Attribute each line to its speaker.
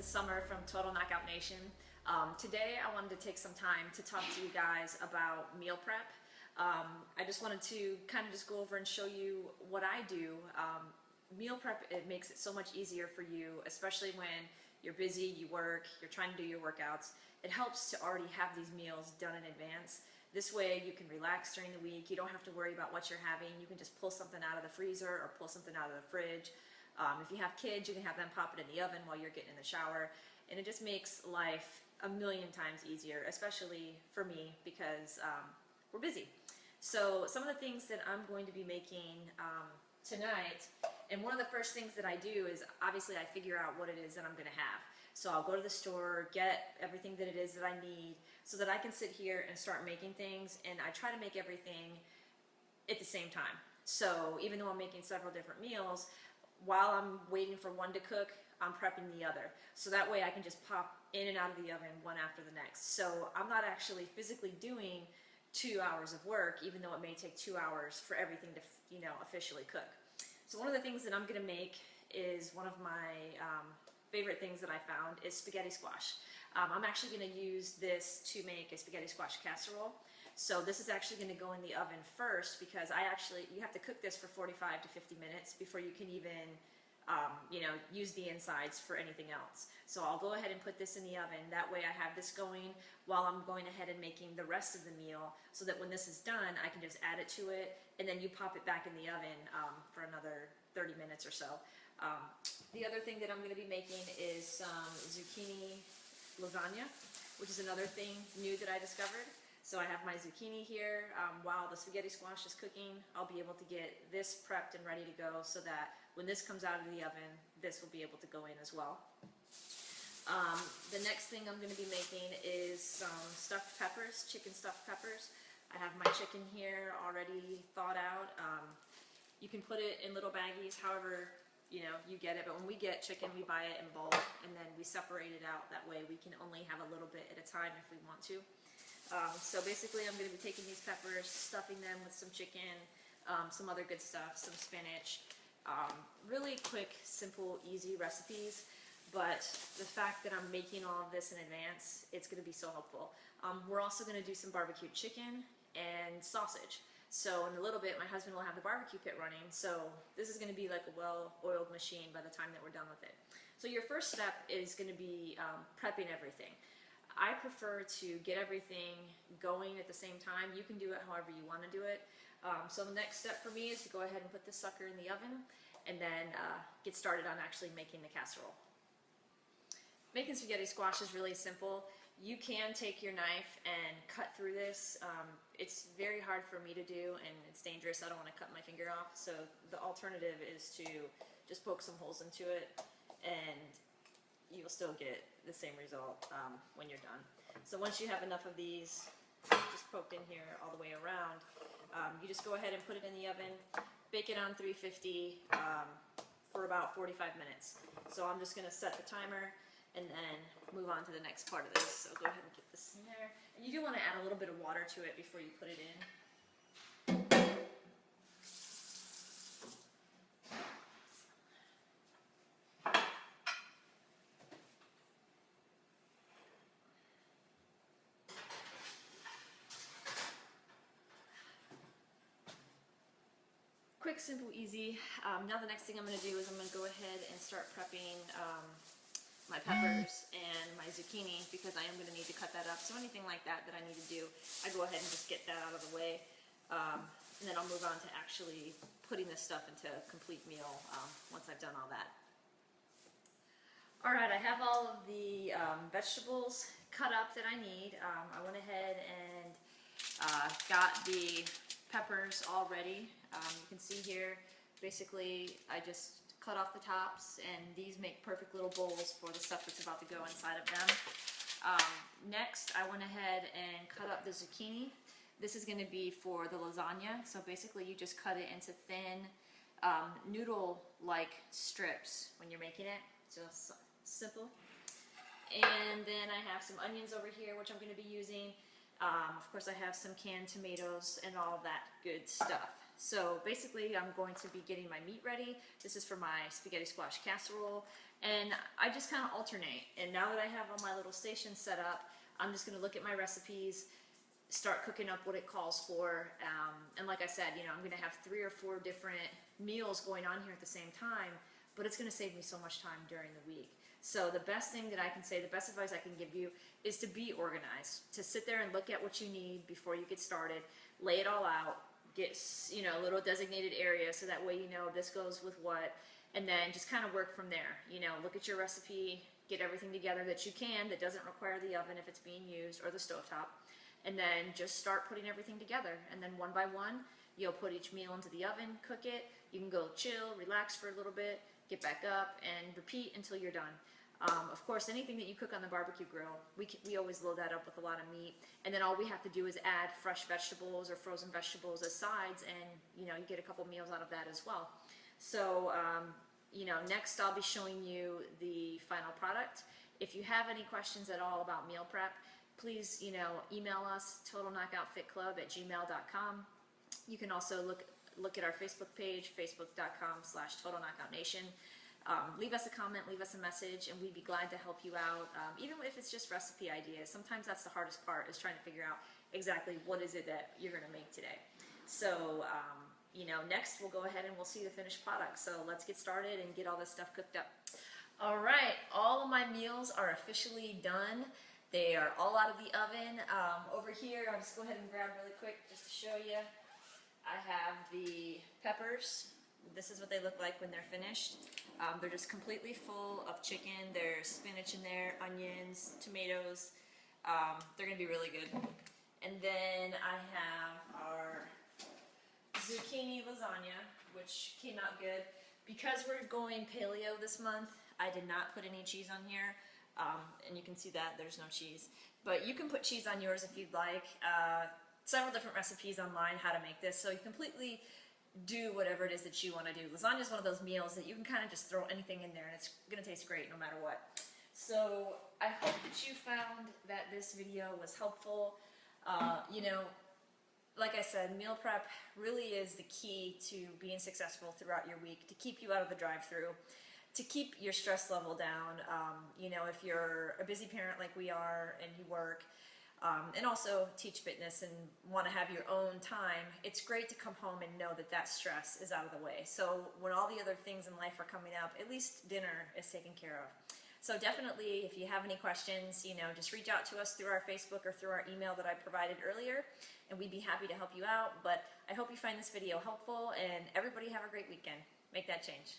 Speaker 1: is Summer from Total Knockout Nation. Today I wanted to take some time to talk to you guys about meal prep. I just wanted to kind of just go over and show you what I do. Meal prep, it makes it so much easier for you, especially when you're busy, you work, you're trying to do your workouts. It helps to already have these meals done in advance. This way you can relax during the week. You don't have to worry about what you're having. You can just pull something out of the freezer or pull something out of the fridge. If you have kids, you can have them pop it in the oven while you're getting in the shower. And it just makes life a million times easier, especially for me because we're busy. So some of the things that I'm going to be making tonight, and one of the first things that I do is obviously I figure out what it is that I'm going to have. So I'll go to the store, get everything that it is that I need so that I can sit here and start making things, and I try to make everything at the same time. So even though I'm making several different meals, while I'm waiting for one to cook, I'm prepping the other. So that way I can just pop in and out of the oven one after the next. So I'm not actually physically doing 2 hours of work, even though it may take 2 hours for everything to, officially cook. So one of the things that I'm gonna make is one of my favorite things that I found is spaghetti squash. I'm actually gonna use this to make a spaghetti squash casserole. So this is actually gonna go in the oven first because you have to cook this for 45 to 50 minutes before you can even use the insides for anything else. So I'll go ahead and put this in the oven. That way I have this going while I'm going ahead and making the rest of the meal, so that when this is done, I can just add it to it, and then you pop it back in the oven for another 30 minutes or so. The other thing that I'm going to be making is some zucchini lasagna, which is another thing new that I discovered. So I have my zucchini here. While the spaghetti squash is cooking, I'll be able to get this prepped and ready to go so that when this comes out of the oven, this will be able to go in as well. The next thing I'm going to be making is some stuffed peppers, chicken stuffed peppers. I have my chicken here already thawed out. You can put it in little baggies, however you get it, but when we get chicken, we buy it in bulk, and then we separate it out. That way we can only have a little bit at a time if we want to. So basically I'm going to be taking these peppers, stuffing them with some chicken, some other good stuff, some spinach. Really quick, simple, easy recipes, but the fact that I'm making all of this in advance, it's going to be so helpful. We're also going to do some barbecued chicken and sausage. So in a little bit, my husband will have the barbecue pit running, so this is going to be like a well-oiled machine by the time that we're done with it. So your first step is going to be prepping everything. I prefer to get everything going at the same time. You can do it however you want to do it. So the next step for me is to go ahead and put this sucker in the oven and then get started on actually making the casserole. Making spaghetti squash is really simple. You can take your knife and cut through this. It's very hard for me to do, and it's dangerous. I don't want to cut my finger off. So the alternative is to just poke some holes into it, and you'll still get the same result when you're done. So once you have enough of these just poked in here all the way around, you just go ahead and put it in the oven, bake it on 350 for about 45 minutes. So I'm just going to set the timer and then move on to the next part of this. So go ahead and get this in there. And you do want to add a little bit of water to it before you put it in. Quick, simple, easy. Now the next thing I'm going to do is I'm going to go ahead and start prepping my peppers and my zucchini, because I am going to need to cut that up. So anything like that I need to do, I go ahead and just get that out of the way. And then I'll move on to actually putting this stuff into a complete meal once I've done all that. Alright, I have all of the vegetables cut up that I need. I went ahead and got the peppers all ready. You can see here, basically I just cut off the tops, and these make perfect little bowls for the stuff that's about to go inside of them. Next, I went ahead and cut up the zucchini. This is going to be for the lasagna. So basically you just cut it into thin noodle-like strips when you're making it. Just simple. And then I have some onions over here, which I'm going to be using. Of course, I have some canned tomatoes and all that good stuff. So basically I'm going to be getting my meat ready. This is for my spaghetti squash casserole, and I just kind of alternate. And now that I have all my little stations set up, I'm just going to look at my recipes, start cooking up what it calls for, and like I said, I'm going to have 3 or 4 different meals going on here at the same time, but it's going to save me so much time during the week. So the best thing that I can say, the best advice I can give you is to be organized, to sit there and look at what you need before you get started, lay it all out, get a little designated area so that way this goes with what, and then just kind of work from there. Look at your recipe, get everything together that you can that doesn't require the oven if it's being used, or the stovetop, and then just start putting everything together. And then one by one, you'll put each meal into the oven, cook it. You can go chill, relax for a little bit, get back up, and repeat until you're done. Of course, anything that you cook on the barbecue grill, we always load that up with a lot of meat, and then all we have to do is add fresh vegetables or frozen vegetables as sides, and you get a couple meals out of that as well. So next I'll be showing you the final product. If you have any questions at all about meal prep, please email us, totalknockoutfitclub@gmail.com. You can also look at our Facebook page, facebook.com/totalknockoutnation. Leave us a comment, leave us a message, and we'd be glad to help you out, even if it's just recipe ideas. Sometimes that's the hardest part, is trying to figure out exactly what is it that you're going to make today. So, next we'll go ahead and we'll see the finished product. So let's get started and get all this stuff cooked up. All right, all of my meals are officially done. They are all out of the oven. Over here, I'll just go ahead and grab really quick just to show you. I have the peppers. This is what they look like when they're finished. They're just completely full of chicken. There's spinach in there, onions, tomatoes. They're gonna be really good. And then I have our zucchini lasagna, which came out good. Because we're going paleo this month, I did not put any cheese on here. And you can see that there's no cheese. But you can put cheese on yours if you'd like. Several different recipes online how to make this, so you completely do whatever it is that you want to do. Lasagna is one of those meals that you can kind of just throw anything in there and it's going to taste great no matter what. So I hope that you found that this video was helpful. Like I said, meal prep really is the key to being successful throughout your week, to keep you out of the drive-thru, to keep your stress level down. If you're a busy parent like we are and you work, and also teach fitness and want to have your own time, it's great to come home and know that that stress is out of the way. So when all the other things in life are coming up, at least dinner is taken care of. So definitely, if you have any questions, just reach out to us through our Facebook or through our email that I provided earlier, and we'd be happy to help you out. But I hope you find this video helpful, and everybody have a great weekend. Make that change.